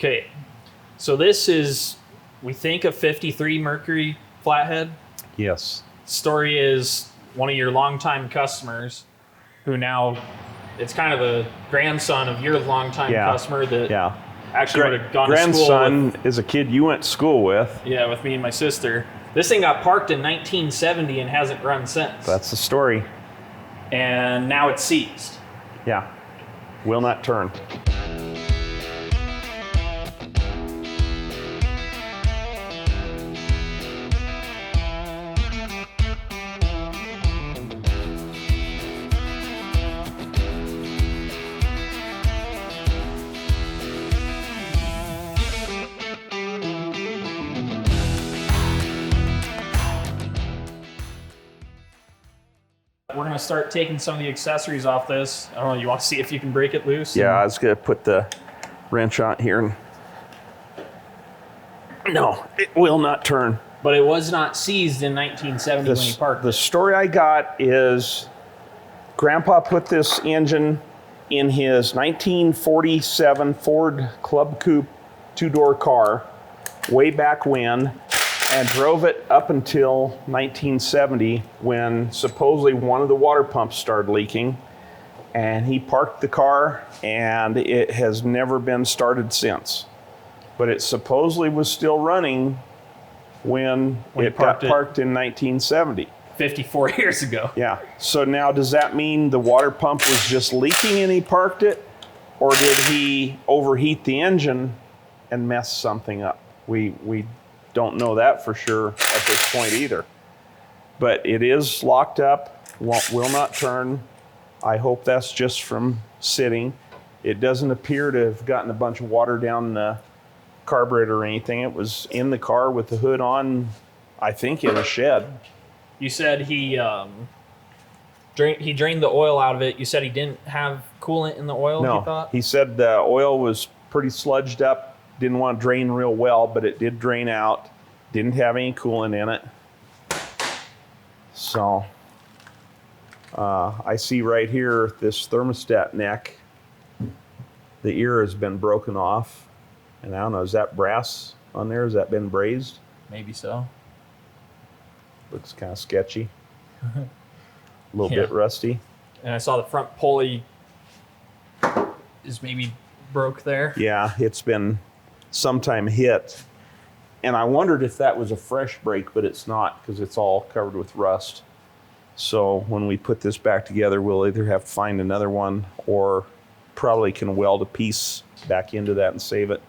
Okay, so this is, we think, a 53 Mercury Flathead. Yes. Story is one of your longtime customers who now, it's kind of a grandson of your longtime customer that actually would have gone to school with. Grandson is a kid you went to school with. Yeah, with me and my sister. This thing got parked in 1970 and hasn't run since. That's the story. And now it's seized. Yeah. Will not turn. We're going to start taking some of the accessories off this. I don't know, you want to see if you can break it loose? Yeah, I was going to put the wrench on here. And no, it will not turn. But it was not seized in 1970 when he parked it. The story I got is Grandpa put this engine in his 1947 Ford Club Coupe two-door car way back when, and drove it up until 1970 when supposedly one of the water pumps started leaking, and he parked the car and it has never been started since. But it supposedly was still running when it got parked in 1970. 54 years ago. Yeah. So now does that mean the water pump was just leaking and he parked it? Or did he overheat the engine and mess something up? We don't know that for sure at this point either. But it is locked up, will not turn. I hope that's just from sitting. It doesn't appear to have gotten a bunch of water down the carburetor or anything. It was in the car with the hood on, I think in a shed. You said he drained the oil out of it. You said he didn't have coolant in the oil, No, he thought? he said the oil was pretty sludged up. Didn't want to drain real well, but it did drain out. Didn't have any coolant in it. So I see right here this thermostat neck. The ear has been broken off. And I don't know, is that brass on there? Has that been brazed? Maybe so. Looks kind of sketchy. A little bit rusty. And I saw the front pulley is maybe broke there. Yeah, it's been sometime hit. And I wondered if that was a fresh brake, but it's not because it's all covered with rust. So when we put this back together, we'll either have to find another one or probably can weld a piece back into that and save it.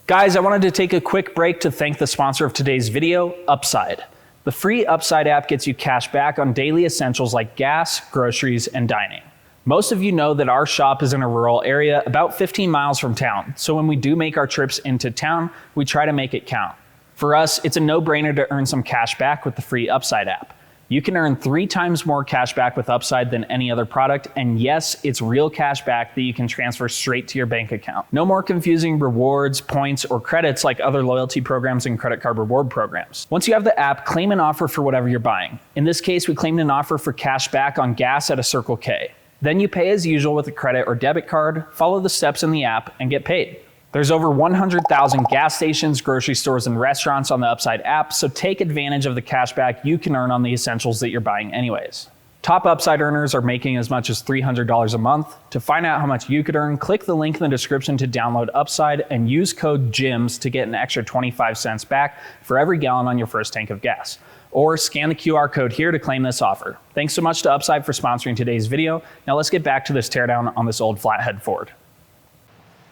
Guys, I wanted to take a quick break to thank the sponsor of today's video, Upside. The free Upside app gets you cash back on daily essentials like gas, groceries, and dining. Most of you know that our shop is in a rural area about 15 miles from town, so when we do make our trips into town, we try to make it count. For us, it's a no-brainer to earn some cash back with the free Upside app. You can earn 3 times more cash back with Upside than any other product, and yes, it's real cash back that you can transfer straight to your bank account. No more confusing rewards, points, or credits like other loyalty programs and credit card reward programs. Once you have the app, claim an offer for whatever you're buying. In this case, we claimed an offer for cash back on gas at a Circle K. Then you pay as usual with a credit or debit card, follow the steps in the app, and get paid. There's over 100,000 gas stations, grocery stores, and restaurants on the Upside app, so take advantage of the cash back you can earn on the essentials that you're buying anyways. Top Upside earners are making as much as $300 a month. To find out how much you could earn, click the link in the description to download Upside and use code GYMS to get an extra 25 cents back for every gallon on your first tank of gas. Or scan the QR code here to claim this offer. Thanks so much to Upside for sponsoring today's video. Now let's get back to this teardown on this old Flathead Ford.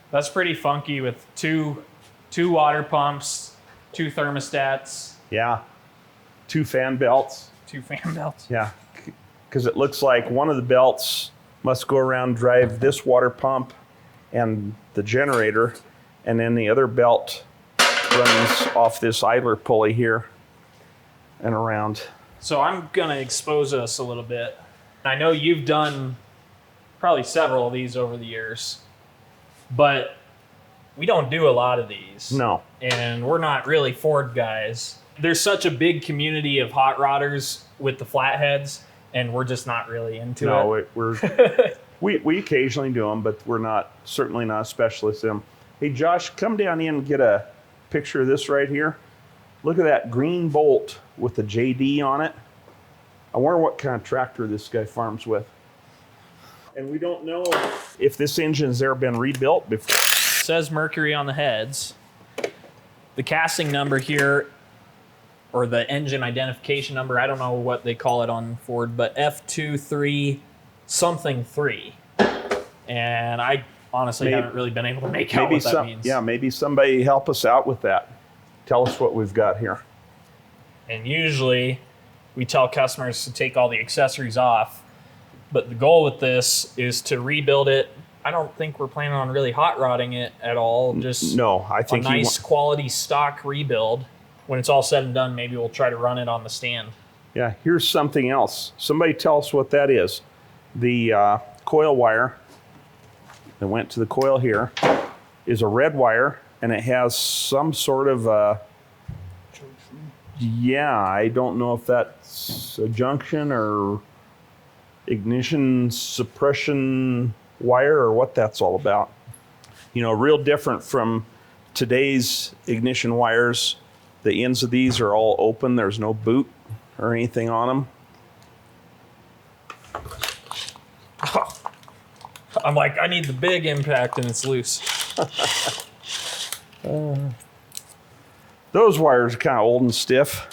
That's pretty funky with two water pumps, 2 thermostats. Yeah, 2 fan belts. 2 fan belts. Yeah, because it looks like one of the belts must go around drive this water pump and the generator, and then the other belt runs off this idler pulley here and around. So I'm gonna expose us a little bit. I know you've done probably several of these over the years, but we don't do a lot of these. No. And we're not really Ford guys. There's such a big community of hot rodders with the Flatheads, and we're just not really into it. No, We occasionally do them, but we're certainly not specialists in them. Hey, Josh, come down in and get a picture of this right here. Look at that green bolt with the JD on it. I wonder what kind of tractor this guy farms with. And we don't know if this engine's ever been rebuilt before. It says Mercury on the heads. The casting number here, or the engine identification number, I don't know what they call it on Ford, but F23 something 3. And I honestly haven't really been able to make out what that means. Yeah, maybe somebody help us out with that. Tell us what we've got here. And usually we tell customers to take all the accessories off, but the goal with this is to rebuild it. I don't think we're planning on really hot rodding it at all. Just no, I think a nice quality stock rebuild. When it's all said and done, maybe we'll try to run it on the stand. Yeah, here's something else. Somebody tell us what that is. The coil wire that went to the coil here is a red wire, and it has some sort of yeah, I don't know if that's a junction or ignition suppression wire or what that's all about. You know, real different from today's ignition wires. The ends of these are all open. There's no boot or anything on them. I'm like, I need the big impact, and it's loose. Those wires are kind of old and stiff.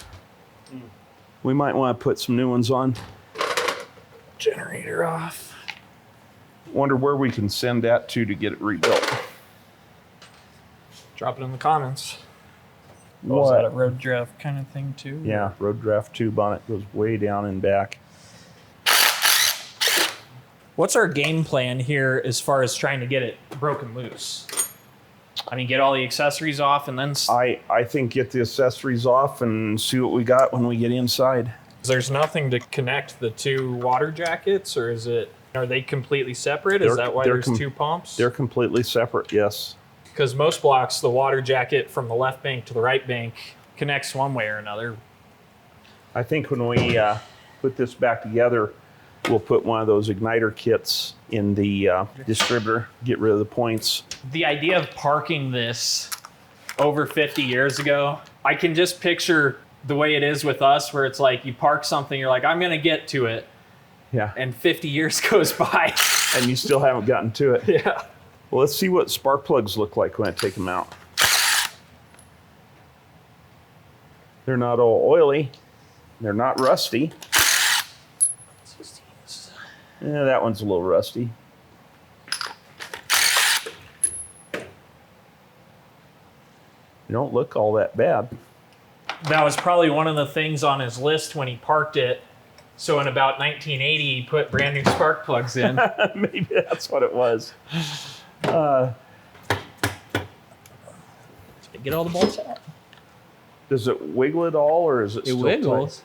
We might want to put some new ones on. Generator off. Wonder where we can send that to get it rebuilt. Drop it in the comments. What? Was that a road draft kind of thing too? Yeah, road draft tube on it goes way down and back. What's our game plan here as far as trying to get it broken loose? I mean, get all the accessories off and then... I think get the accessories off and see what we got when we get inside. There's nothing to connect the two water jackets, or are they completely separate? Is that why there's two pumps? They're completely separate, yes. Because most blocks, the water jacket from the left bank to the right bank connects one way or another. I think when we put this back together, we'll put one of those igniter kits in the distributor, get rid of the points. The idea of parking this over 50 years ago, I can just picture the way it is with us, where it's like you park something, you're like, I'm going to get to it. Yeah. And 50 years goes by. And you still haven't gotten to it. Yeah. Well, let's see what spark plugs look like when I take them out. They're not all oily. They're not rusty. Yeah, that one's a little rusty. They don't look all that bad. That was probably one of the things on his list when he parked it. So in about 1980, he put brand new spark plugs in. Maybe that's what it was. Get all the bolts out. Does it wiggle at all, or is it still wiggles.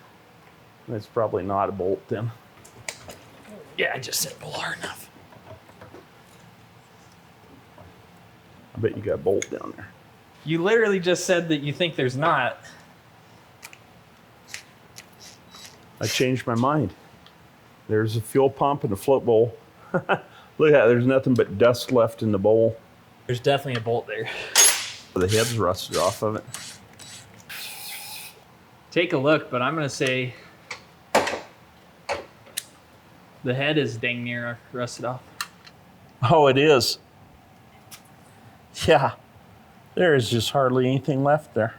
tight? It's probably not a bolt then. Yeah, I just said pull hard enough. I bet you got a bolt down there. You literally just said that you think there's not. I changed my mind. There's a fuel pump and a float bowl. Look at that, there's nothing but dust left in the bowl. There's definitely a bolt there. The head's rusted off of it. Take a look, but I'm going to say the head is dang near rusted off. Oh, it is. Yeah, there is just hardly anything left there.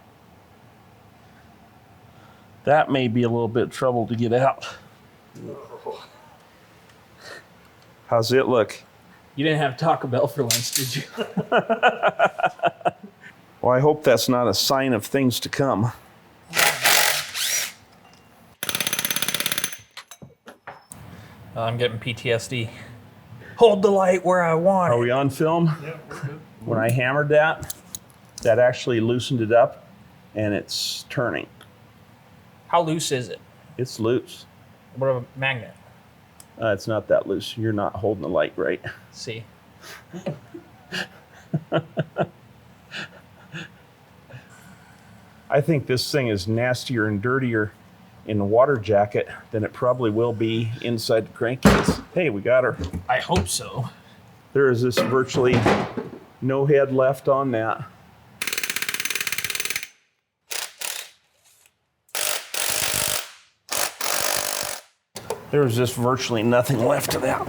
That may be a little bit of trouble to get out. How's it look? You didn't have Taco Bell for lunch, did you? Well, I hope that's not a sign of things to come. I'm getting PTSD. Hold the light where I want it. Are we on film? Yeah, we're good. When I hammered that actually loosened it up, and it's turning. How loose is it? It's loose. What about a magnet? It's not that loose. You're not holding the light right. See. I think this thing is nastier and dirtier in the water jacket than it probably will be inside the crankcase. Hey, we got her. I hope so. There is this virtually no head left on that. There's just virtually nothing left of that.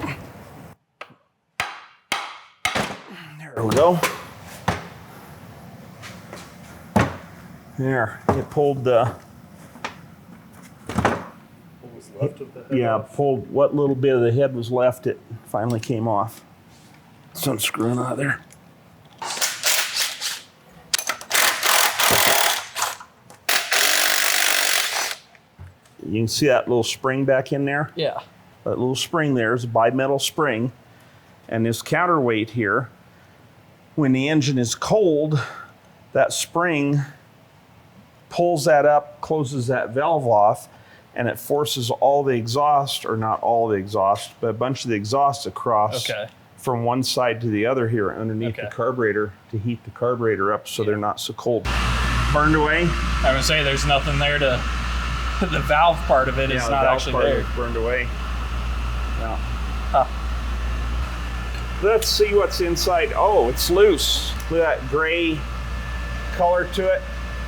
There we go. There, it pulled the... What was left of the head Yeah, off? pulled what little bit of the head was left, it finally came off. So I'm screwing out of there. You can see that little spring back in there? Yeah. That little spring there is a bimetal spring. And this counterweight here, when the engine is cold, that spring pulls that up, closes that valve off, and it forces all the exhaust, or not all the exhaust, but a bunch of the exhaust across from one side to the other here underneath the carburetor to heat the carburetor up so they're not so cold. Burned away? I would say there's nothing there to... The valve part of it is not actually there. Burned away. Yeah. Huh. Let's see what's inside. Oh, it's loose. Look at that gray color to it.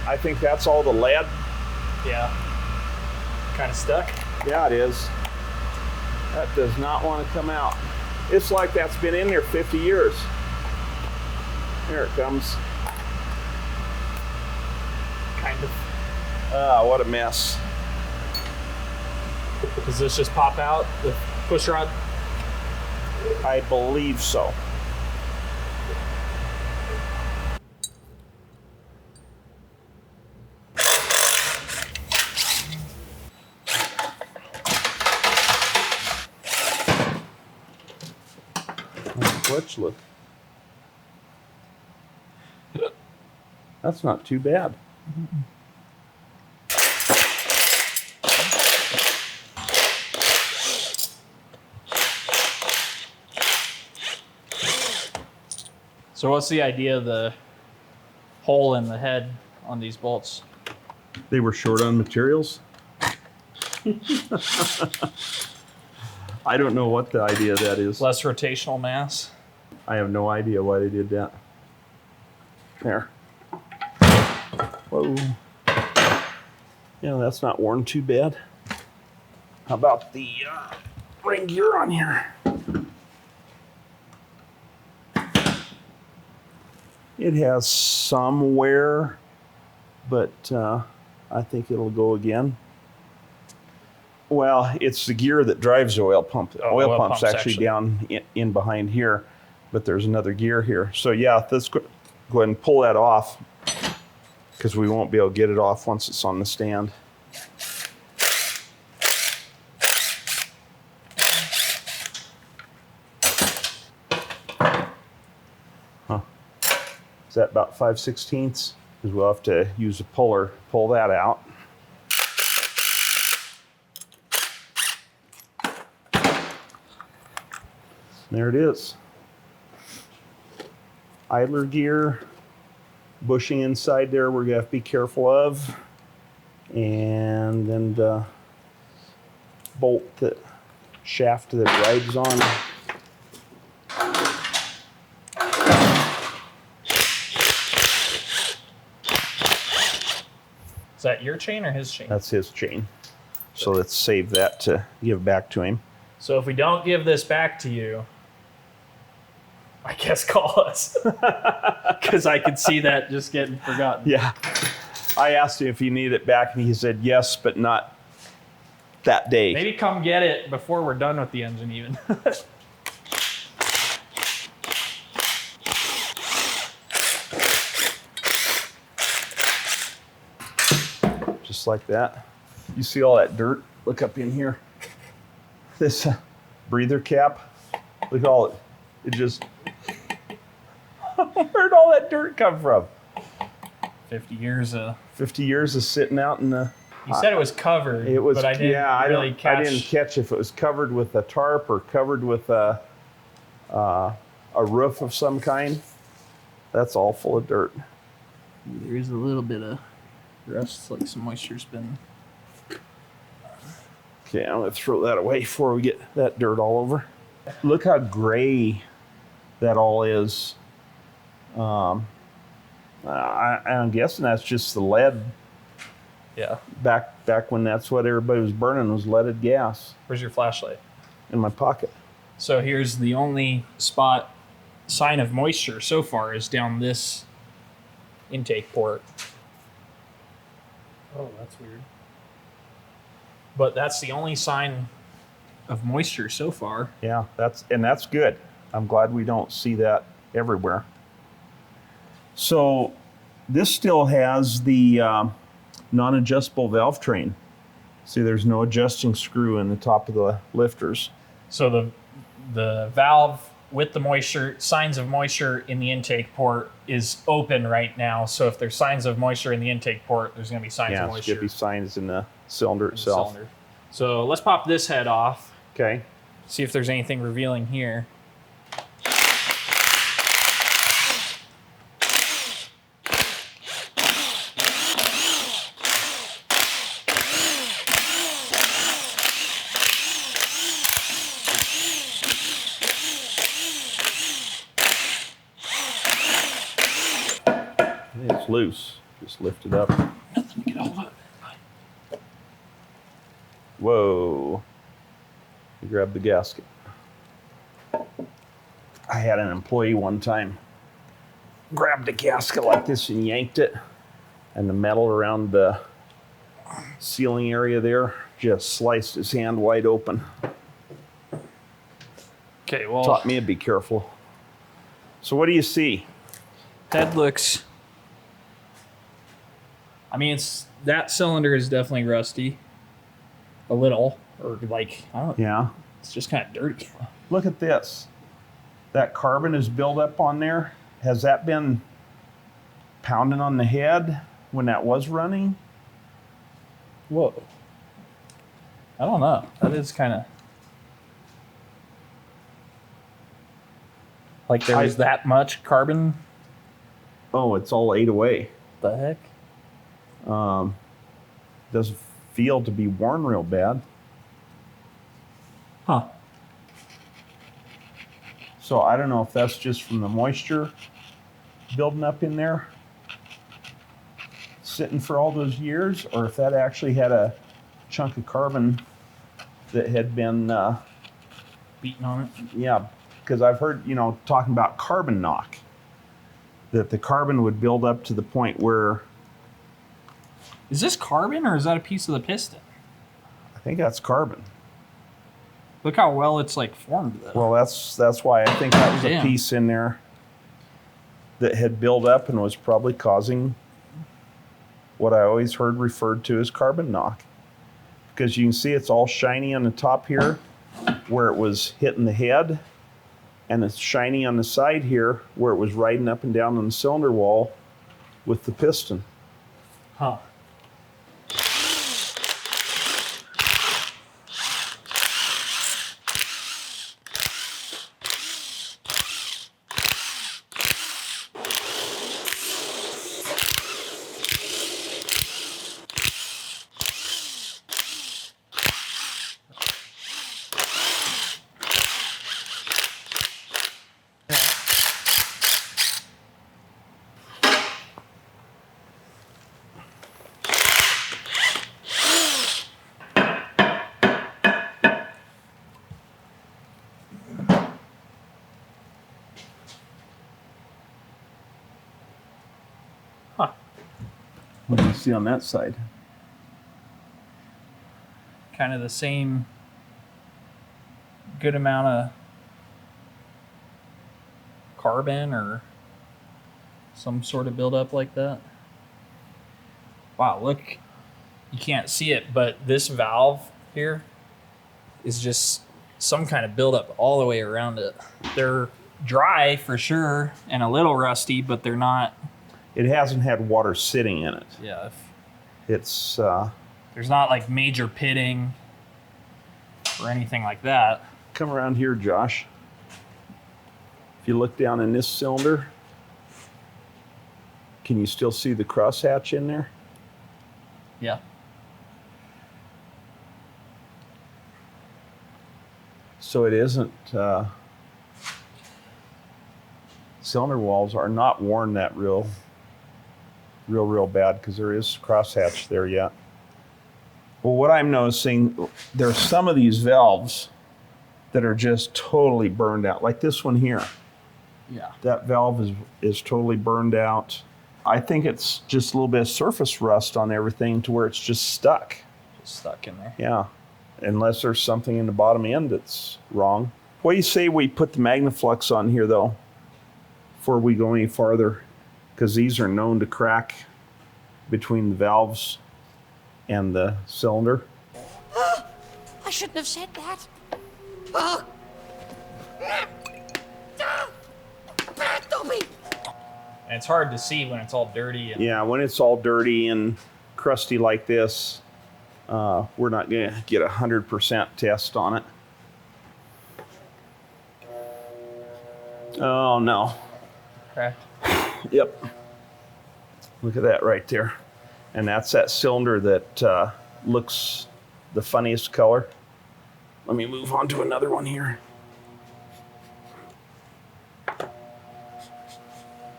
I think that's all the lead. Yeah. Kind of stuck. Yeah, it is. That does not want to come out. It's like that's been in there 50 years. Here it comes. Kind of. Ah, what a mess. Does this just pop out, the push rod? I believe so. Clutch look. That's not too bad. So what's the idea of the hole in the head on these bolts? They were short on materials. I don't know what the idea of that is. Less rotational mass? I have no idea why they did that. There. Whoa. Yeah, that's not worn too bad. How about the ring gear on here? It has some wear, but I think it'll go again. Well, it's the gear that drives the oil pump. The oil pump's actually down in behind here, but there's another gear here. So yeah, let's go ahead and pull that off because we won't be able to get it off once it's on the stand. Huh. Is that about 5/16? Because we'll have to use a puller, pull that out. There it is. Idler gear, bushing inside there we're gonna have to be careful of. And then the bolt, that shaft that rides on. Is that your chain or his chain? That's his chain. So let's save that to give back to him. So if we don't give this back to you, I guess call us. Because I could see that just getting forgotten. Yeah. I asked him if he needed it back, and he said yes, but not that day. Maybe come get it before we're done with the engine even. Just like that. You see all that dirt? Look up in here. This breather cap. Look at all it. It just... Where'd all that dirt come from? 50 years. 50 years of sitting out in the... You said it was covered, It was, but I didn't really catch. I didn't catch if it was covered with a tarp or covered with a roof of some kind. That's all full of dirt. There is a little bit of rust, like some moisture's been Okay, I'm gonna throw that away before we get that dirt all over. Look how gray that all is. I'm guessing that's just the lead. Yeah. Back when that's what everybody was burning, was leaded gas. Where's your flashlight? In my pocket. So here's the only sign of moisture so far is down this intake port. Oh, that's weird. But that's the only sign of moisture so far. Yeah, that's good. I'm glad we don't see that everywhere. So this still has the non-adjustable valve train. See, there's no adjusting screw in the top of the lifters. So the valve with the moisture, signs of moisture in the intake port is open right now. So if there's signs of moisture in the intake port, there's going to be signs of moisture. Yeah, there's going to be signs in the cylinder itself. So let's pop this head off. Okay. See if there's anything revealing here. It's loose. Just lift it up. Nothing to get hold of. Whoa. You grab the gasket. I had an employee one time grabbed a gasket like this and yanked it, and the metal around the sealing area there just sliced his hand wide open. Okay, well, Taught me to be careful. So what do you see? head looks. I mean, that cylinder is definitely rusty. A little, or like, I don't know. Yeah. It's just kind of dirty. Look at this. That carbon is built up on there. Has that been pounding on the head when that was running? Whoa. I don't know. That is kind of like there was that much carbon. Oh, it's all ate away. The heck? Doesn't feel to be worn real bad. Huh. So I don't know if that's just from the moisture building up in there, sitting for all those years, or if that actually had a chunk of carbon that had been Beating on it. yeah, because I've heard, talking about carbon knock, that the carbon would build up to the point where, Is this carbon or is that a piece of the piston? I think that's carbon. Look how well it's like formed though. Well, that's why I think that was a Damn. piece in there that had built up and was probably causing what I always heard referred to as carbon knock. Because you can see it's all shiny on the top here where it was hitting the head, and it's shiny on the side here where it was riding up and down on the cylinder wall with the piston. Huh. Huh. What do you see on that side? Kind of the same good amount of carbon or some sort of buildup like that. Wow, look, you can't see it, but this valve here is just some kind of buildup all the way around it. They're dry for sure and a little rusty, but they're not. It hasn't had water sitting in it. Yeah, It's there's not like major pitting or anything like that. come around here, Josh. If you look down in this cylinder, can you still see the crosshatch in there? Yeah. So it isn't, cylinder walls are not worn that real bad because there is crosshatch there yet. Well, what I'm noticing, there's some of these valves that are just totally burned out, like this one here. Yeah. That valve is totally burned out. I think it's just a little bit of surface rust on everything to where it's just stuck. Just stuck in there. Yeah, unless there's something in the bottom end that's wrong. What do you say we put the Magnaflux on here though, before we go any farther? Because these are known to crack between the valves and the cylinder. I shouldn't have said that. Oh. Don't be. And it's hard to see when it's all dirty. And Yeah, when it's all dirty and crusty like this, we're not going to get 100% test on it. Oh no. cracked. Yep. Look at that right there. And that's that cylinder that looks the funniest color. Let me move on to another one here.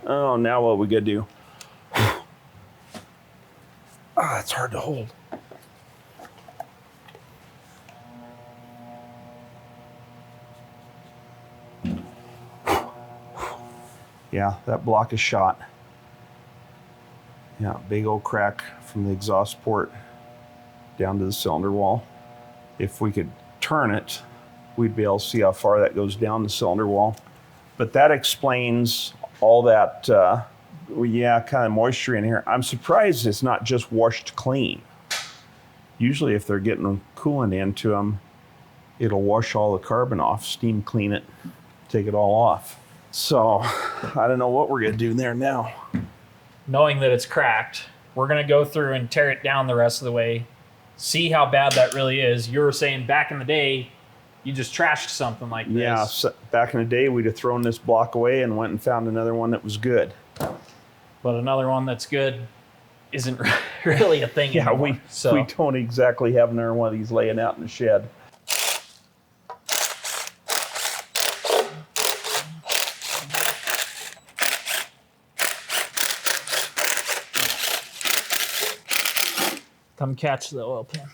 Oh, now what we gotta do? Ah, it's hard to hold. Yeah, that block is shot. Yeah, big old crack from the exhaust port down to the cylinder wall. If we could turn it, we'd be able to see how far that goes down the cylinder wall. But that explains all that, kind of moisture in here. I'm surprised it's not just washed clean. Usually if they're getting coolant into them, it'll wash all the carbon off, steam clean it, take it all off. So I don't know what we're gonna do there now. Knowing that it's cracked, we're gonna go through and tear it down the rest of the way, see how bad that really is. You were saying back in the day, you just trashed something like this. Yeah, so back in the day, we'd have thrown this block away and went and found another one that was good. But another one that's good isn't really a thing Yeah, anymore. we don't exactly have another one of these laying out in the shed. Come catch the oil pan.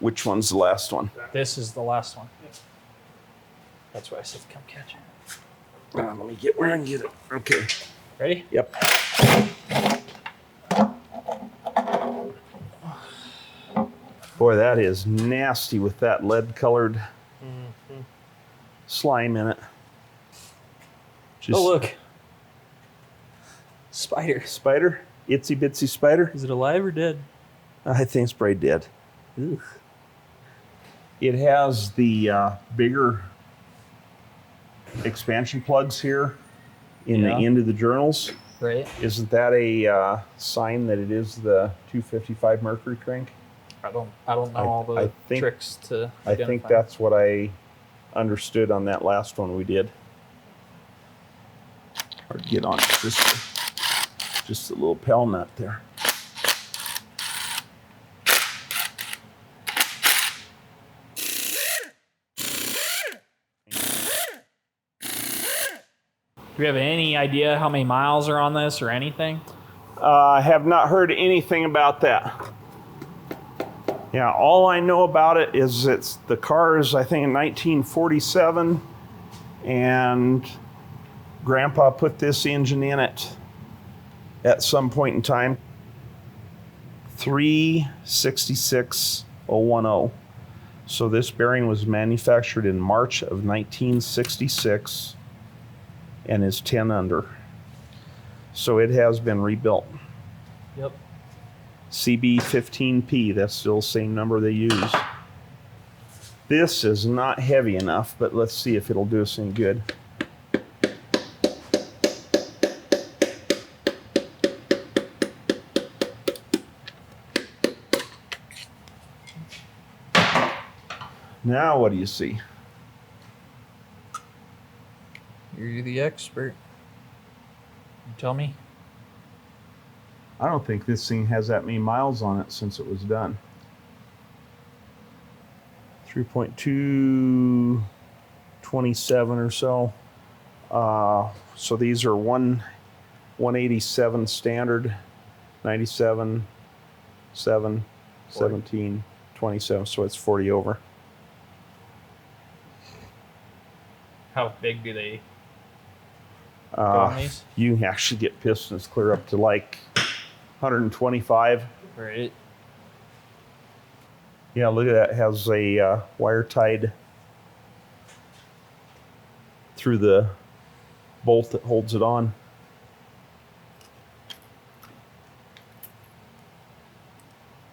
Which one's the last one? This is the last one. That's why I said come catch it. Let me get where I can get it. Okay. Ready? Yep. Boy, that is nasty with that lead-colored slime in it. Just Oh, look. Spider. Spider? Itsy bitsy spider? Is it alive or dead? I think it's probably dead. Ugh. It has the bigger expansion plugs here in the end of the journals. Right. Isn't that a sign that it is the 255 Mercury crank? I don't know all the I think- tricks to I think that's what I understood on that last one we did. Hard to get on just a little Pell nut there. Do we have any idea how many miles are on this or anything? I have not heard anything about that. Yeah, all I know about it is the car is, I think, in 1947, and Grandpa put this engine in it at some point in time. 366,010. So this bearing was manufactured in March of 1966 and is 10 under. So it has been rebuilt. Yep. CB15P, that's still the same number they use. This is not heavy enough, but let's see if it'll do us any good. Now what do you see? You're the expert. You tell me. I don't think this thing has that many miles on it since it was done. 3.227 or so. So these are 187 standard, 97, 7, 17, 27. So it's 40 over. How big do they go on these? You can actually get pistons clear up to like 125. Right. Yeah, look at that. It has a wire tied through the bolt that holds it on.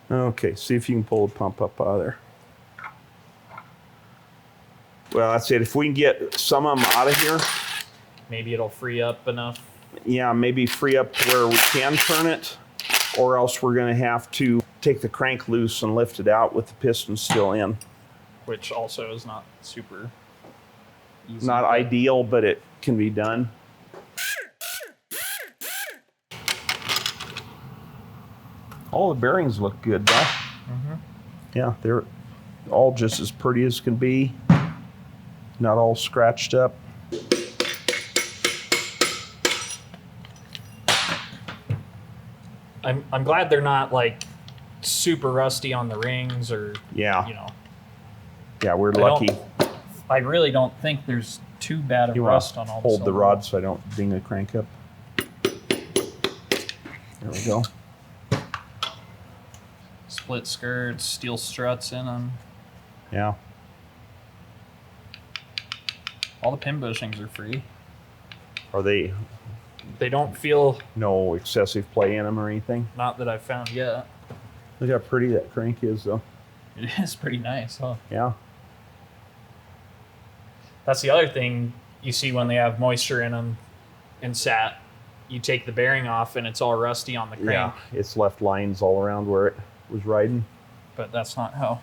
Okay, see if you can pull the pump up out of there. Well, that's it. If we can get some of them out of here, Maybe it'll free up enough. yeah, maybe free up to where we can turn it, or else we're going to have to take the crank loose and lift it out with the piston still in. Which also is not super easy. Not ideal, but it can be done. All the bearings look good, though. Mm-hmm. Yeah, they're all just as pretty as can be. Not all scratched up. I'm glad they're not like super rusty on the rings or Yeah. you know. Yeah, we're I lucky. I really don't think there's too bad of You want rust to on all hold the silver. rod so I don't ding the crank up. There we go. Split skirts, steel struts in them. Yeah. All the pin bushings are free. Are they They don't feel, no excessive play in them or anything? not that I've found yet. Look how pretty that crank is, though. It is pretty nice, huh? Yeah. That's the other thing you see when they have moisture in them and sat. You take the bearing off and it's all rusty on the crank. Yeah. It's left lines all around where it was riding. But that's not how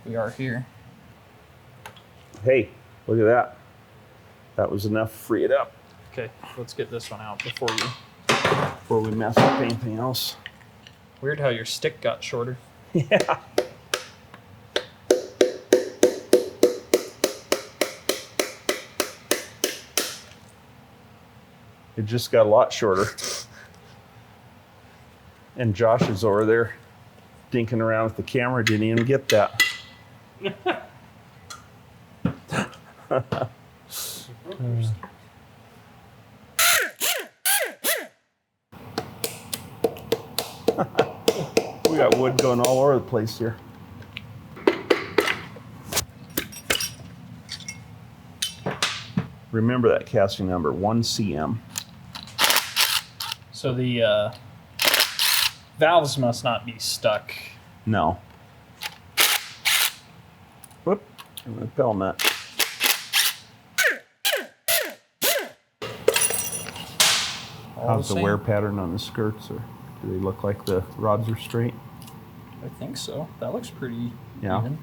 we are here. Hey, look at that. That was enough to free it up Okay, let's get this one out before we mess up anything else. Weird how your stick got shorter. Yeah. It just got a lot shorter. And Josh is over there dinking around with the camera, didn't even get that. We got wood going all over the place here. Remember that casting number, 1CM. So the valves must not be stuck. No. Whoop, and the pedal nut. How's the wear pattern on the skirts? Or do they look like the rods are straight? I think so. That looks pretty Yeah. even.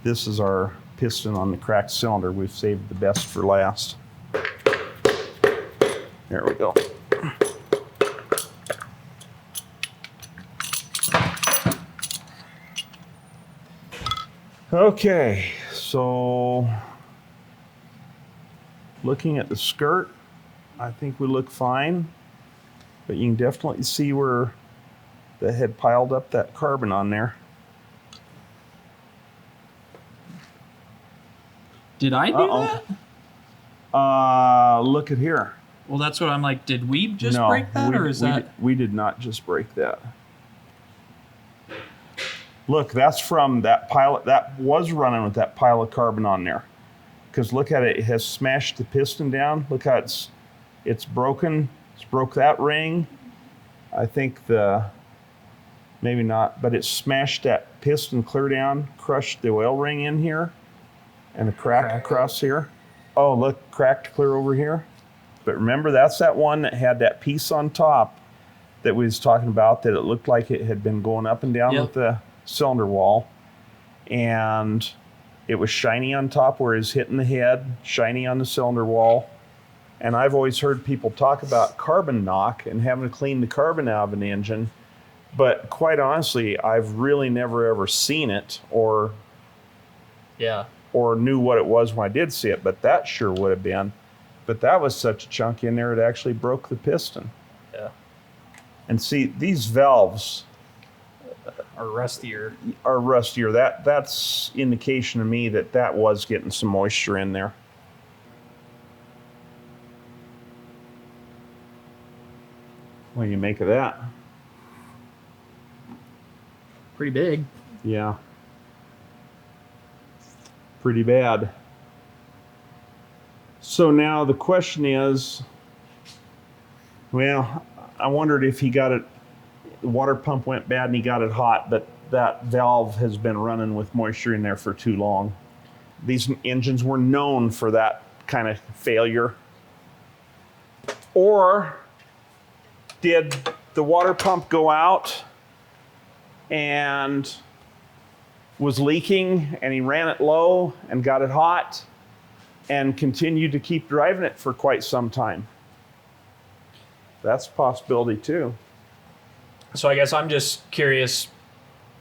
This is our piston on the cracked cylinder. We've saved the best for last. There we go. Okay, so looking at the skirt, I think we look fine, but you can definitely see where they had piled up that carbon on there. Did I do Uh-oh. that? Look at here. Well, that's what I'm like. Did we just No, break that, or is that? We did not just break that. Look, that's from that pile. That was running with that pile of carbon on there. Because look at it. It has smashed the piston down. Look how it's broken. It's broke that ring. I think maybe not, but it smashed that piston clear down, crushed the oil ring in here, and a crack across here. Oh, look, cracked clear over here. But remember, that's that one that had that piece on top that we was talking about, that it looked like it had been going up and down with the cylinder wall. And it was shiny on top where it was hitting the head, shiny on the cylinder wall. And I've always heard people talk about carbon knock and having to clean the carbon out of an engine. But quite honestly, I've really never ever seen it or knew what it was when I did see it, but that sure would have been. But that was such a chunk in there, it actually broke the piston. Yeah. And see, these valves Or rustier. are rustier. That's indication to me that that was getting some moisture in there. What do you make of that? Pretty big. Yeah. Pretty bad. So now the question is, well, I wondered if he got it, the water pump went bad and he got it hot, but that valve has been running with moisture in there for too long. These engines were known for that kind of failure. Or did the water pump go out and was leaking and he ran it low and got it hot and continued to keep driving it for quite some time? That's a possibility too. So I guess I'm just curious,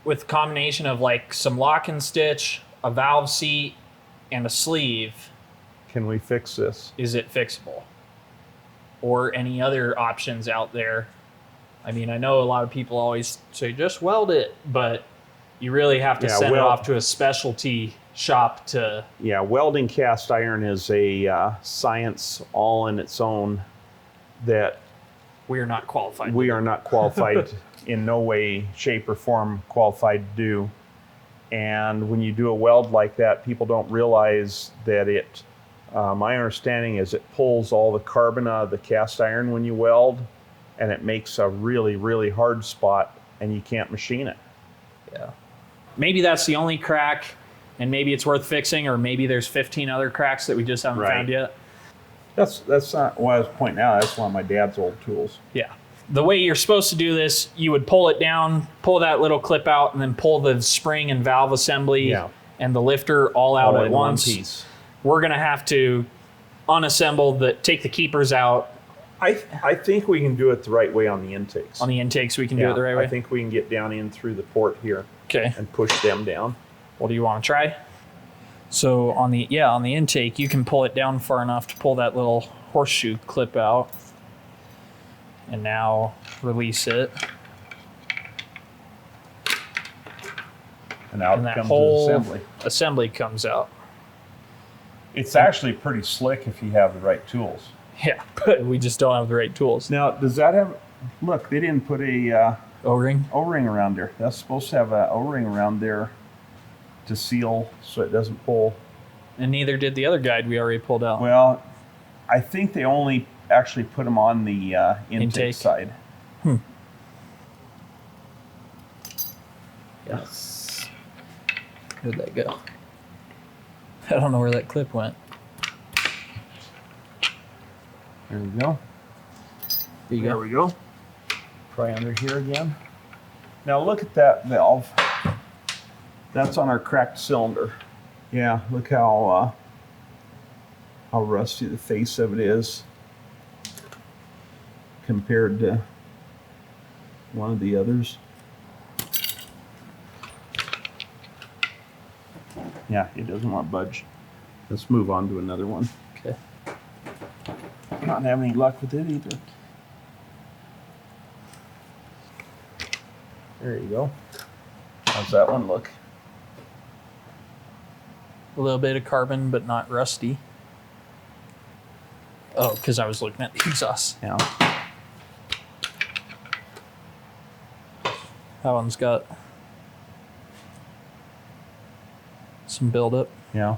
with the combination of like some lock and stitch, a valve seat, and a sleeve, Can we fix this? is it fixable? Or any other options out there? I mean, I know a lot of people always say just weld it, but you really have to send it off to a specialty shop to... Yeah, welding cast iron is a science all in its own that We are not qualified. we are not qualified in no way, shape, or form qualified to do. And when you do a weld like that, people don't realize that it, my understanding is it pulls all the carbon out of the cast iron when you weld, and it makes a really, really hard spot, and you can't machine it. Yeah. Maybe that's the only crack, and maybe it's worth fixing, or maybe there's 15 other cracks that we just haven't found yet. That's not what I was pointing out. That's one of my dad's old tools. Yeah. The way you're supposed to do this, you would pull it down, pull that little clip out, and then pull the spring and valve assembly and the lifter all out All at in one once. piece. We're going to have to unassemble take the keepers out. I think we can do it the right way on the intakes. On the intakes, we can do it the right way? I think we can get down in through the port here. Okay. And push them down. What do you want to try? So on the intake, you can pull it down far enough to pull that little horseshoe clip out. And now release it. And out And that comes whole the assembly. assembly comes out. It's actually pretty slick if you have the right tools. Yeah, but we just don't have the right tools. Now, does that have... Look, they didn't put a O-ring? O-ring around there. That's supposed to have an O-ring around there to seal so it doesn't pull. And neither did the other guide we already pulled out. Well, I think they only actually put them on the intake side. Yes. Where'd that go? I don't know where that clip went. There we go. There we go. Try under here again. Now look at that valve. That's on our cracked cylinder. Yeah, look how rusty the face of it is compared to one of the others. Yeah, it doesn't want to budge. Let's move on to another one. Okay. Not having any luck with it either. There you go. How's that one look? A little bit of carbon, but not rusty. Oh, because I was looking at the exhaust. Yeah. That one's got some buildup. Yeah.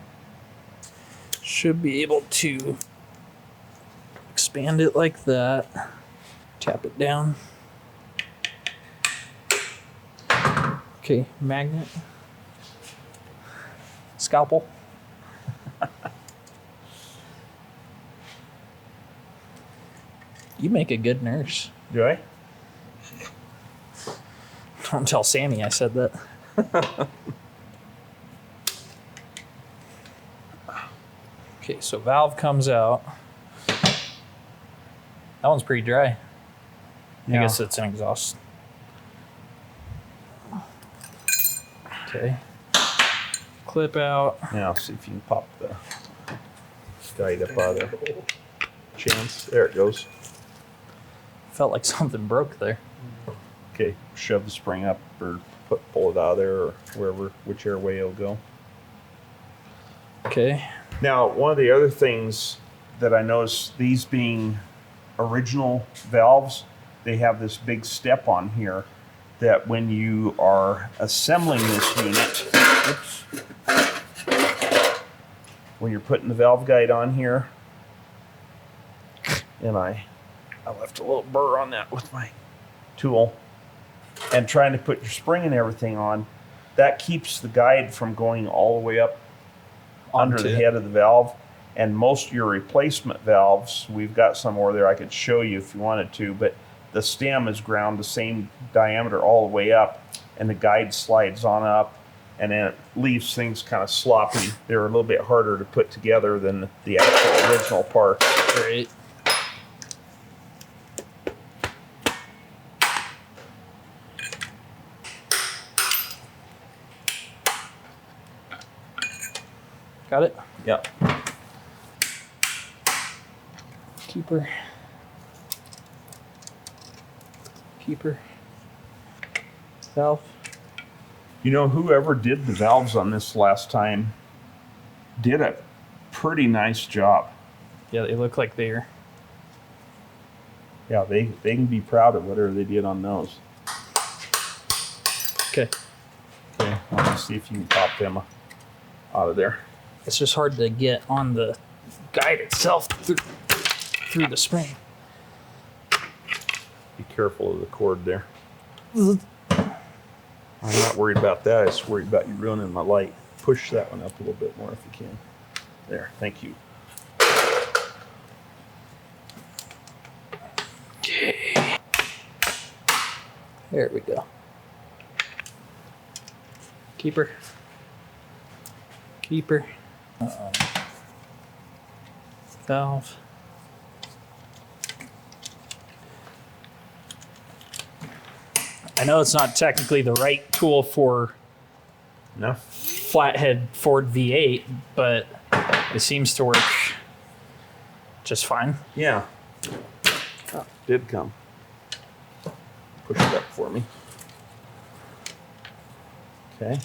Should be able to expand it like that. Tap it down. Okay, magnet. Scalpel. You make a good nurse. Do I? Don't tell Sammy I said that. Okay, so valve comes out. That one's pretty dry. I guess it's an exhaust. Okay. Clip out. Now, see if you can pop the guide up out of there. Chance. There it goes. Felt like something broke there. Okay, shove the spring up or pull it out of there or wherever, whichever way it'll go. Okay. Now, one of the other things that I noticed, these being original valves, they have this big step on here that when you are assembling this unit, oops, when you're putting the valve guide on here, and I left a little burr on that with my tool, and trying to put your spring and everything on, that keeps the guide from going all the way up under the head of the valve. And most of your replacement valves, we've got some over there I could show you if you wanted to, but the stem is ground the same diameter all the way up, and the guide slides on up, and then it leaves things kind of sloppy. They're a little bit harder to put together than the actual original part. Great. Got it? Yep. Keeper. Keeper. Valve. You know, whoever did the valves on this last time did a pretty nice job. Yeah, they look like they're... Yeah, they can be proud of whatever they did on those. Okay. Okay, let's see if you can pop them out of there. It's just hard to get on the guide itself through the spring. Be careful of the cord there. I'm not worried about that. I just worried about you ruining my light. Push that one up a little bit more if you can. There, thank you. Okay. There we go. Keeper. Keeper. Valve. I know it's not technically the right tool for No? Flathead Ford V8, but it seems to work just fine. Yeah. Oh, did come. Push it up for me. Okay.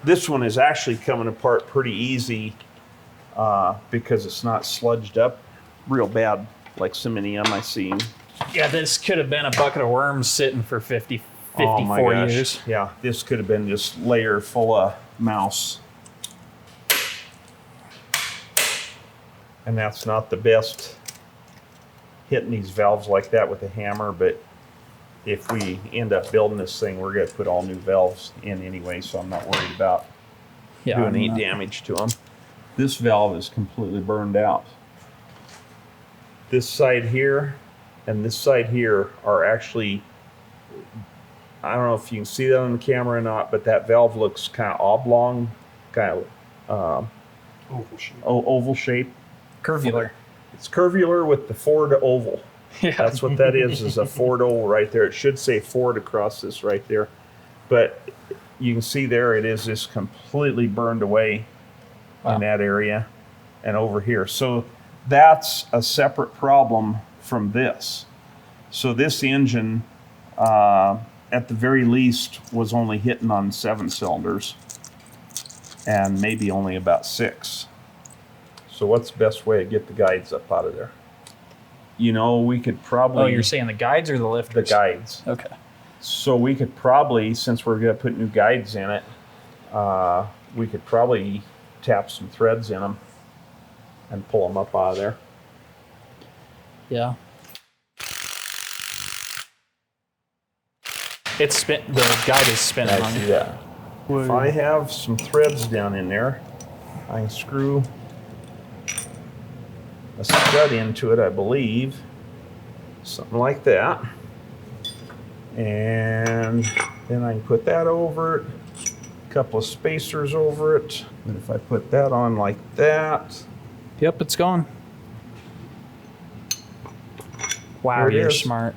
This one is actually coming apart pretty easy because it's not sludged up real bad like so many of them I seen. Yeah, this could have been a bucket of worms sitting for 54 years. Yeah, this could have been just layer full of mouse. And that's not the best hitting these valves like that with a hammer, but if we end up building this thing, we're going to put all new valves in anyway, so I'm not worried about doing any damage to them. This valve is completely burned out. This side here and this side here are actually, I don't know if you can see that on the camera or not, but that valve looks kind of oblong, kind of oval shape. Curvular. It's curvular with the Ford oval. Yeah. That's what that is a Ford oval right there. It should say Ford across this right there. But you can see there it is just completely burned away in that area and over here. So that's a separate problem from this. So this engine, at the very least, was only hitting on 7 cylinders and maybe only about 6. So what's the best way to get the guides up out of there? You know, we could probably... Oh, you're saying the guides or the lifters? The guides. Okay. So we could probably, since we're going to put new guides in it, we could probably tap some threads in them and pull them up out of there. Yeah. The guide is spinning I on see you. that. If I have some threads down in there, I can screw a stud into it, I believe. Something like that. And then I can put that over it, a couple of spacers over it. And if I put that on like that. Yep, it's gone. Wow, There it you're is. smart.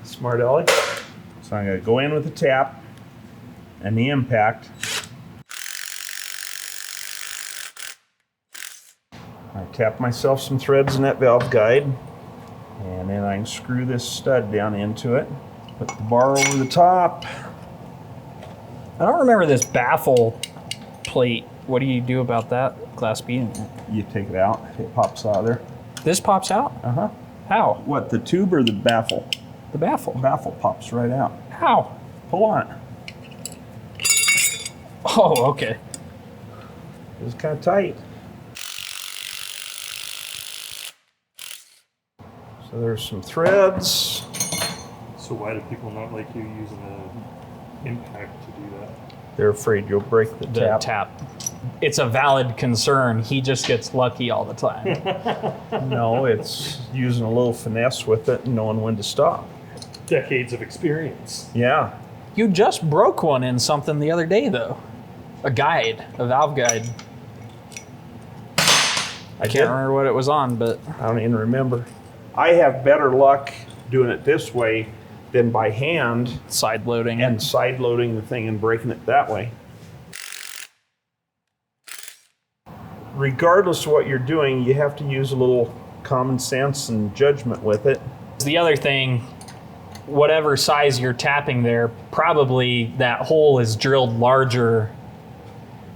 Smart Alex. So I'm going to go in with the tap and the impact. I tap myself some threads in that valve guide, and then I can screw this stud down into it. Put the bar over the top. I don't remember this baffle plate. What do you do about that? Class B? You take it out, it pops out of there. This pops out? Uh-huh. How? What, the tube or the baffle? The baffle. The baffle pops right out. How? Pull on it. Oh, okay. It's kind of tight. So there's some threads. So why do people not like you using an impact to do that? They're afraid you'll break the tap. It's a valid concern. He just gets lucky all the time. No, it's using a little finesse with it and knowing when to stop. Decades of experience. Yeah. You just broke one in something the other day, though. A guide, a valve guide. I can't remember what it was on, but I don't even remember. I have better luck doing it this way than by hand side loading and it. side loading the thing and breaking it that way. Regardless of what you're doing, you have to use a little common sense and judgment with it. The other thing, whatever size you're tapping there, probably that hole is drilled larger.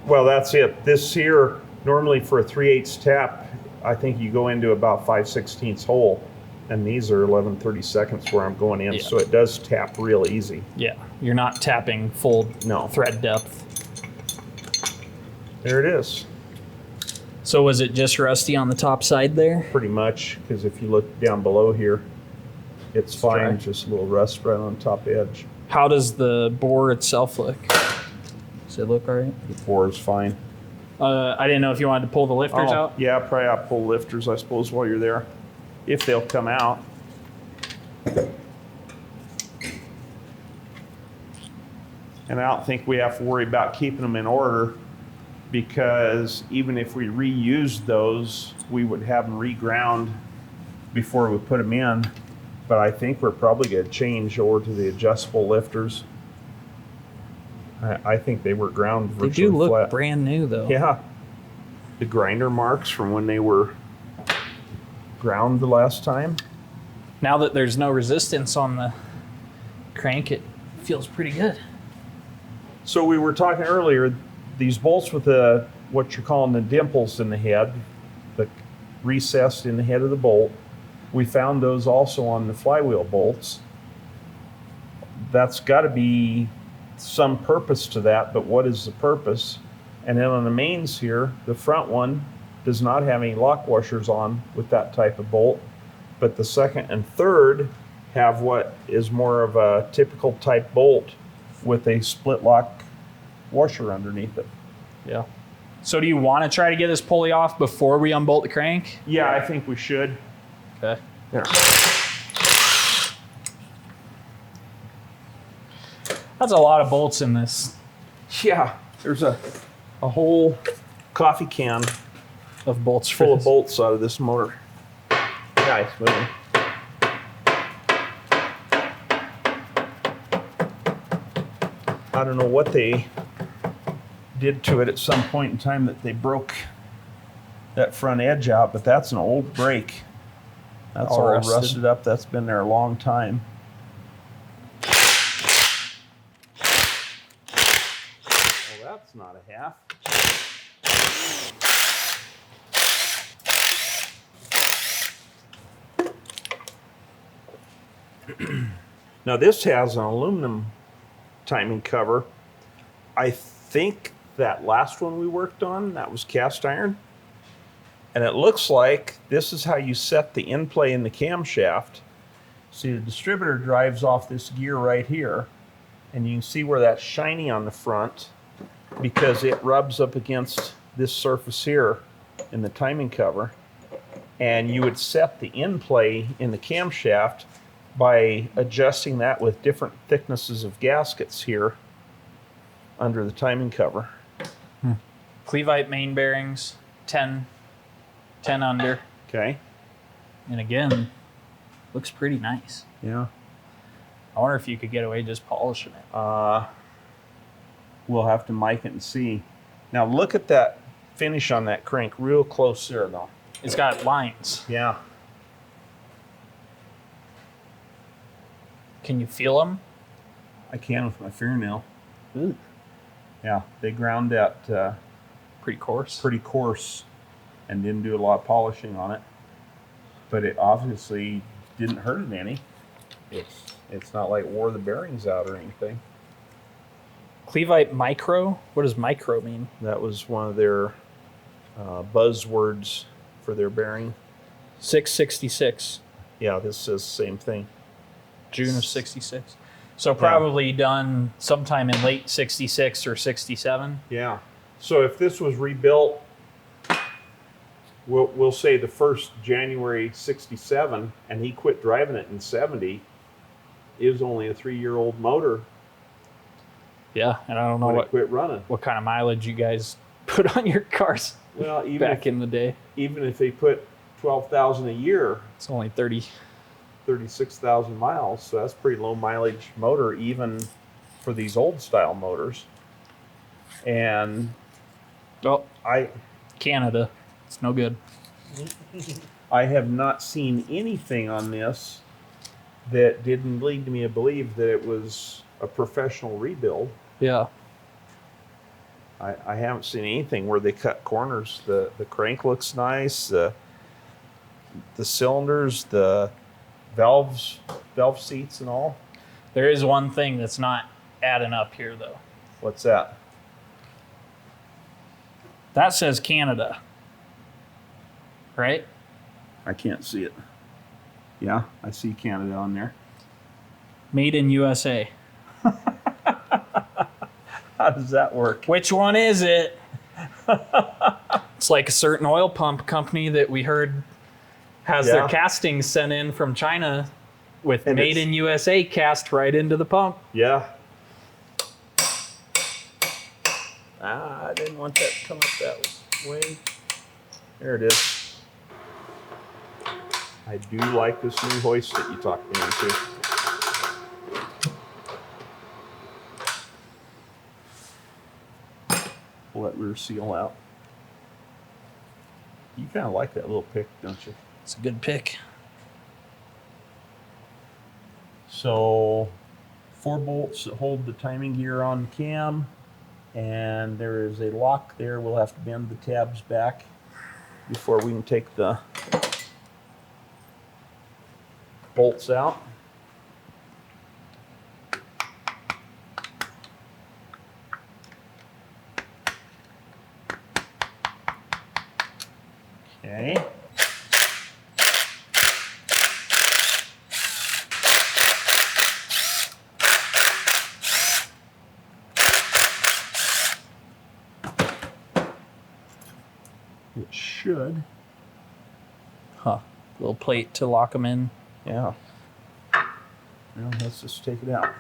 Well, that's it. This here, normally for a 3/8 tap, I think you go into about 5/16 hole, and these are 11/32 where I'm going in, Yeah. so it does tap real easy. Yeah, you're not tapping full thread depth. There it is. So was it just rusty on the top side there? Pretty much, because if you look down below here, it's fine, dry. just a little rust right on the top edge. How does the bore itself look? Does it look all right? The bore is fine. I didn't know if you wanted to pull the lifters out. Yeah, probably I'll pull lifters, I suppose, while you're there, if they'll come out. And I don't think we have to worry about keeping them in order, because even if we reused those, we would have them reground before we put them in. But I think we're probably going to change over to the adjustable lifters. I think they were ground virtually They do look flat. brand new, though. Yeah. The grinder marks from when they were ground the last time. Now that there's no resistance on the crank, it feels pretty good. So we were talking earlier, these bolts with the what you're calling the dimples in the head, the recessed in the head of the bolt, we found those also on the flywheel bolts. That's got to be some purpose to that, but what is the purpose? And then on the mains here, the front one does not have any lock washers on with that type of bolt, but the second and third have what is more of a typical type bolt with a split lock washer underneath it. Yeah. So do you want to try to get this pulley off before we unbolt the crank? Yeah, I think we should. Okay. There. That's a lot of bolts in this Yeah, there's a whole coffee can of bolts full of this. bolts out of this motor. Yeah, it's moving. I don't know what they did to it at some point in time that they broke that front edge out, but that's an old brake. That's all rusted up. That's been there a long time. Well, that's not a half. Now this has an aluminum timing cover. I think that last one we worked on, that was cast iron. And it looks like this is how you set the in-play in the camshaft. See, the distributor drives off this gear right here, and you can see where that's shiny on the front because it rubs up against this surface here in the timing cover. And you would set the in-play in the camshaft by adjusting that with different thicknesses of gaskets here under the timing cover. Clevite main bearings, 10 under. Okay. And again, looks pretty nice. Yeah. I wonder if you could get away just polishing it. We'll have to mic it and see. Now look at that finish on that crank real close there though. It's got lines. Yeah. Can you feel them? I can with my fingernail. Ooh. Yeah, they ground that Pretty coarse. pretty coarse and didn't do a lot of polishing on it. But it obviously didn't hurt it any. It's not like it wore the bearings out or anything. Cleveite Micro? What does micro mean? That was one of their buzzwords for their bearing. 666. Yeah, this says the same thing. June of 66. So probably done sometime in late 66 or 67. Yeah. So if this was rebuilt, we'll say the first January 67, and he quit driving it in 70, it was only a 3-year-old motor Yeah, and I don't know when it quit running. what kind of mileage you guys put on your cars Well, even back if, in the day. even if they put 12,000 a year, It's only 30. 36,000 miles, so that's pretty low mileage motor even for these old style motors. And Oh, I Canada. It's no good. have not seen anything on this that didn't lead me to believe that it was a professional rebuild. Yeah. I haven't seen anything where they cut corners. The crank looks nice. The cylinders, the valve seats and all. There is one thing that's not adding up here, though. What's that? That says Canada. Right? I can't see it. Yeah, I see Canada on there. Made in USA. How does that work? Which one is it? It's like a certain oil pump company that we heard has their Yeah. castings sent in from China with And Made it's- in USA cast right into the pump. Yeah. I didn't want that to come up that way. There it is. I do like this new hoist that you talked me into. Pull that rear seal out. You kind of like that little pick, don't you? It's a good pick. So 4 bolts that hold the timing gear on the cam, and there is a lock there. We'll have to bend the tabs back before we can take the bolts out. Okay. It should. Huh. Little plate to lock them in. Yeah. Well, let's just take it out.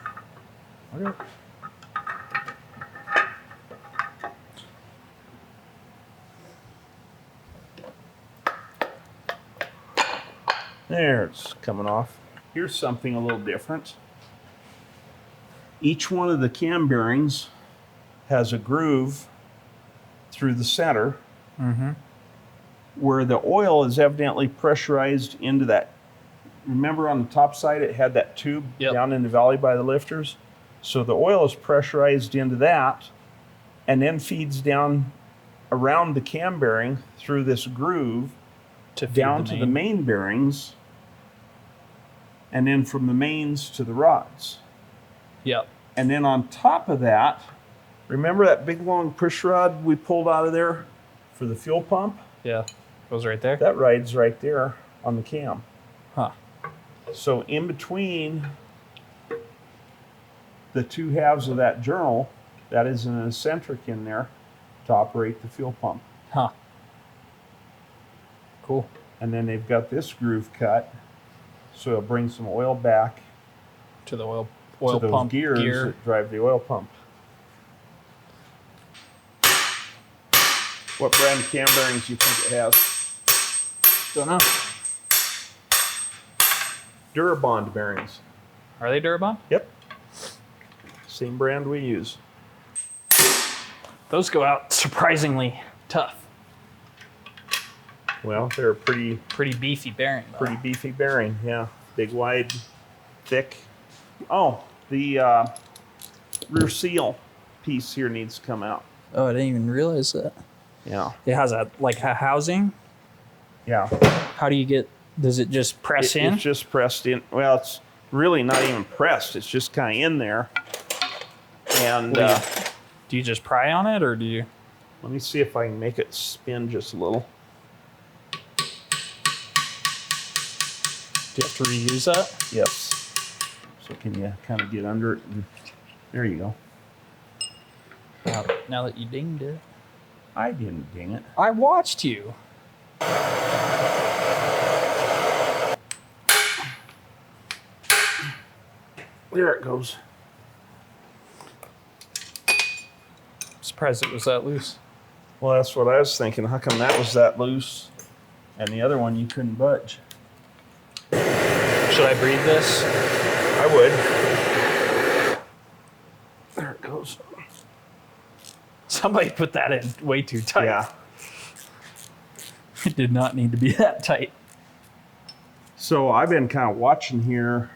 Okay. There, it's coming off. Here's something a little different. Each one of the cam bearings has a groove through the center where the oil is evidently pressurized into that. Remember on the top side it had that tube down in the valley by the lifters? So the oil is pressurized into that and then feeds down around the cam bearing through this groove To feed down to the main bearings, and then from the mains to the rods. Yep. And then on top of that, remember that big long push rod we pulled out of there for the fuel pump? Yeah. Goes right there. That rides right there on the cam. Huh. So in between the two halves of that journal, that is an eccentric in there to operate the fuel pump. Huh. Cool. And then they've got this groove cut, so it'll bring some oil back To the oil to those pump gears gear. that drive the oil pump. What brand of cam bearings do you think it has? Don't know. Durabond bearings. Are they Durabond? Yep. Same brand we use. Those go out surprisingly tough. Well, they're a pretty beefy bearing, though. pretty beefy bearing. Yeah, big, wide, thick. Oh, the rear seal piece here needs to come out. Oh, I didn't even realize that. Yeah. It has a housing. Yeah. How do you get? Does it just press in? It's just pressed in. Well, it's really not even pressed. It's just kind of in there. And Do you just pry on it, or do you? let me see if I can make it spin just a little. Do you have to reuse that? Yes. So can you kind of get under it? And there you go. Now that you dinged it. I didn't ding it. I watched you. There it goes. Surprised it was that loose. Well, that's what I was thinking. How come that was that loose and the other one you couldn't budge? Should I breathe this? I would. There it goes. Somebody put that in way too tight. Yeah. It did not need to be that tight. So I've been kind of watching here.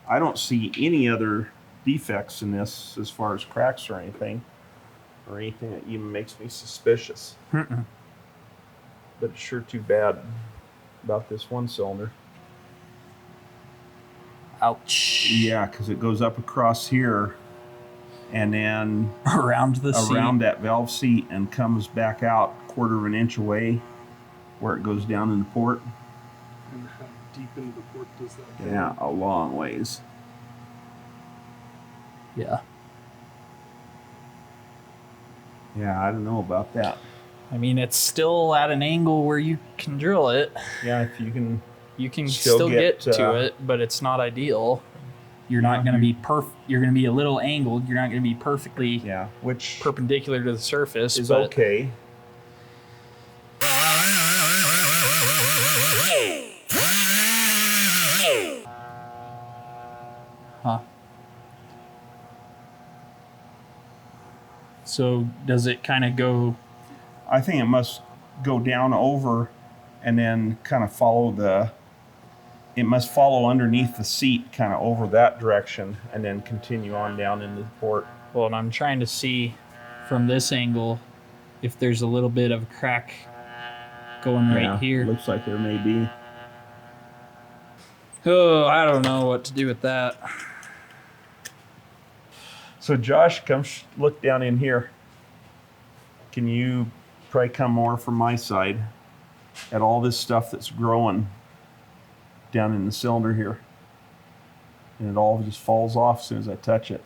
I don't see any other defects in this as far as cracks or anything that even makes me suspicious. Mm-mm. But it's sure too bad about this one cylinder. Ouch. Yeah, because it goes up across here and then Around the seat. around that valve seat and comes back out 1/4 of an inch away where it goes down in the port. And how deep into the port does that go? Yeah, a long ways. Yeah. Yeah, I don't know about that. I mean, it's still at an angle where you can drill it. Yeah, if you can. You can Still still get get, to it, but it's not ideal. You're not going to be You're going to be a little angled. You're not going to be perfectly Yeah, which perpendicular to the surface. is but okay. Huh. So does it kind of go? I think it must go down over and then kind of follow it must follow underneath the seat kind of over that direction and then continue on down into the port. Well, and I'm trying to see from this angle if there's a little bit of a crack going right here. Looks like there may be. Oh, I don't know what to do with that. So Josh, come look down in here. Can you probably come more from my side at all this stuff that's growing down in the cylinder here? And it all just falls off as soon as I touch it.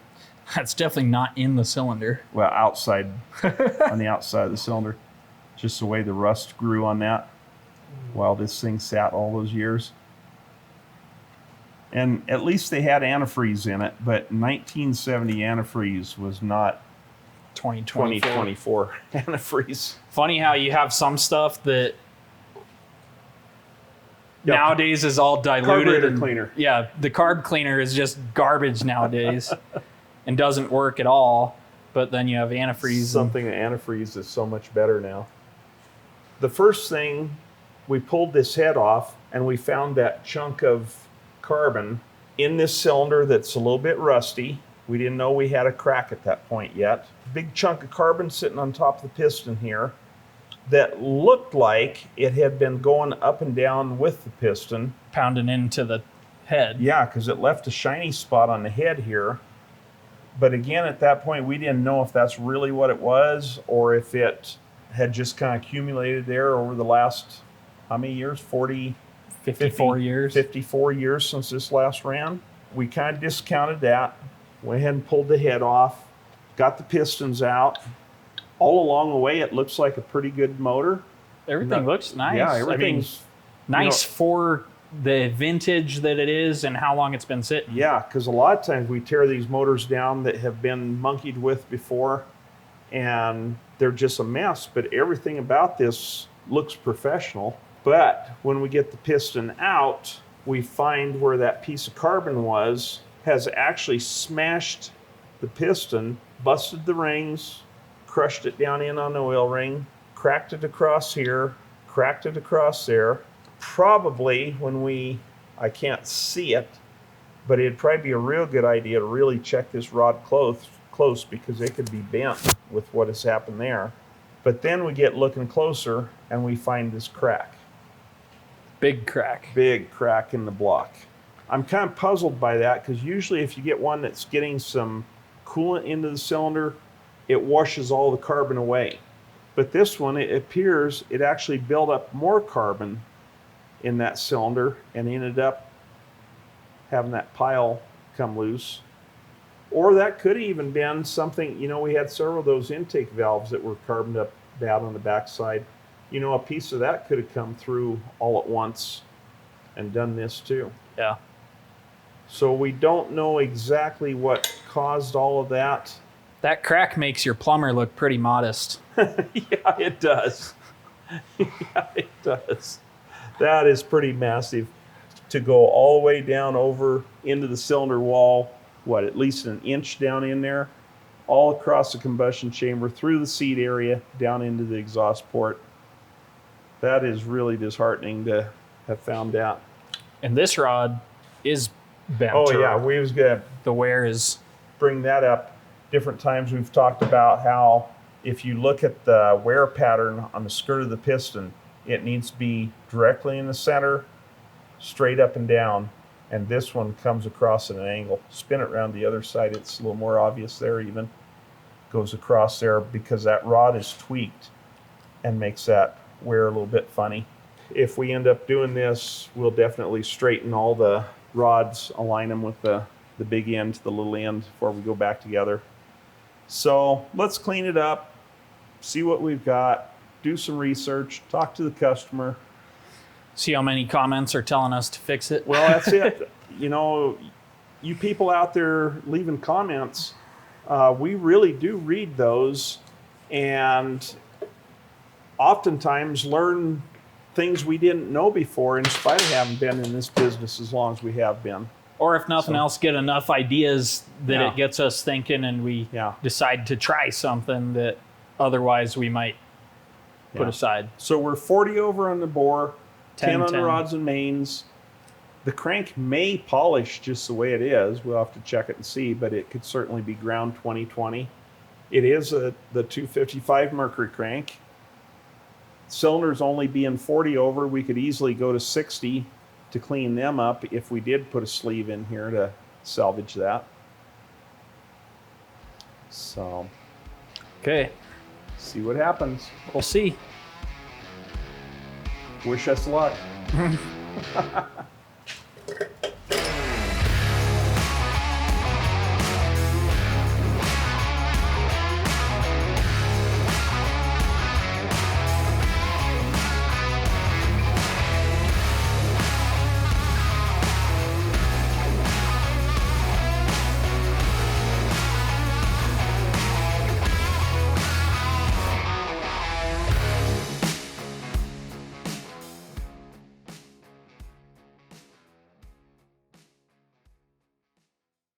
That's definitely not in the cylinder. Well, outside, on the outside of the cylinder. Just the way the rust grew on that while this thing sat all those years. And at least they had antifreeze in it, but 1970 antifreeze was not 2024 antifreeze. Funny how you have some stuff that Yep. nowadays is all diluted. Carburetor and, cleaner. Yeah, the carb cleaner is just garbage nowadays and doesn't work at all. But then you have antifreeze. Something that antifreeze is so much better now. The first thing, we pulled this head off and we found that chunk of carbon in this cylinder that's a little bit rusty. We didn't know we had a crack at that point yet. Big chunk of carbon sitting on top of the piston here that looked like it had been going up and down with the piston. Pounding into the head. Yeah, because it left a shiny spot on the head here. But again, at that point, we didn't know if that's really what it was or if it had just kind of accumulated there over the last, how many years? 54 years. 54 years since this last ran. We kind of discounted that, went ahead and pulled the head off, got the pistons out. All along the way, it looks like a pretty good motor. Everything looks nice. Yeah, everything's nice for the vintage that it is and how long it's been sitting. Yeah, because a lot of times we tear these motors down that have been monkeyed with before, and they're just a mess. But everything about this looks professional. But when we get the piston out, we find where that piece of carbon was, has actually smashed the piston, busted the rings, crushed it down in on the oil ring, cracked it across here, cracked it across there. Probably when I can't see it, but it'd probably be a real good idea to really check this rod close because it could be bent with what has happened there. But then we get looking closer and we find this crack. Big crack. Big crack in the block. I'm kind of puzzled by that because usually if you get one that's getting some coolant into the cylinder, it washes all the carbon away. But this one, it appears it actually built up more carbon in that cylinder and ended up having that pile come loose. Or that could have even been something, you know, we had several of those intake valves that were carboned up bad on the backside. You know, a piece of that could have come through all at once and done this too. Yeah. So we don't know exactly what caused all of that. That crack makes your plumber look pretty modest. Yeah, it does. Yeah, it does. That is pretty massive to go all the way down over into the cylinder wall, what, at least an inch down in there, all across the combustion chamber, through the seat area, down into the exhaust port. That is really disheartening to have found out. And this rod is bent. Oh yeah, we was gonna The wear is... bring that up. Different times we've talked about how if you look at the wear pattern on the skirt of the piston, it needs to be directly in the center, straight up and down, and this one comes across at an angle. Spin it around the other side, it's a little more obvious there even. Goes across there because that rod is tweaked and makes that wear a little bit funny. If we end up doing this, we'll definitely straighten all the rods, align them with the big end to the little end before we go back together. So let's clean it up, see what we've got, do some research, talk to the customer. See how many comments are telling us to fix it? Well, that's it. You know, you people out there leaving comments, we really do read those and oftentimes learn things we didn't know before in spite of having been in this business as long as we have been. Or if nothing else, get enough ideas that Yeah. it gets us thinking and we Yeah. decide to try something that otherwise we might put Yeah. aside. So we're 40 over on the bore, 10 on the 10. rods and mains. The crank may polish just the way it is. We'll have to check it and see, but it could certainly be ground 2020. It is the 255 Mercury crank. Cylinders only being 40 over, we could easily go to 60 to clean them up if we did put a sleeve in here to salvage that. So, Okay, see what happens. we'll see. Wish us luck.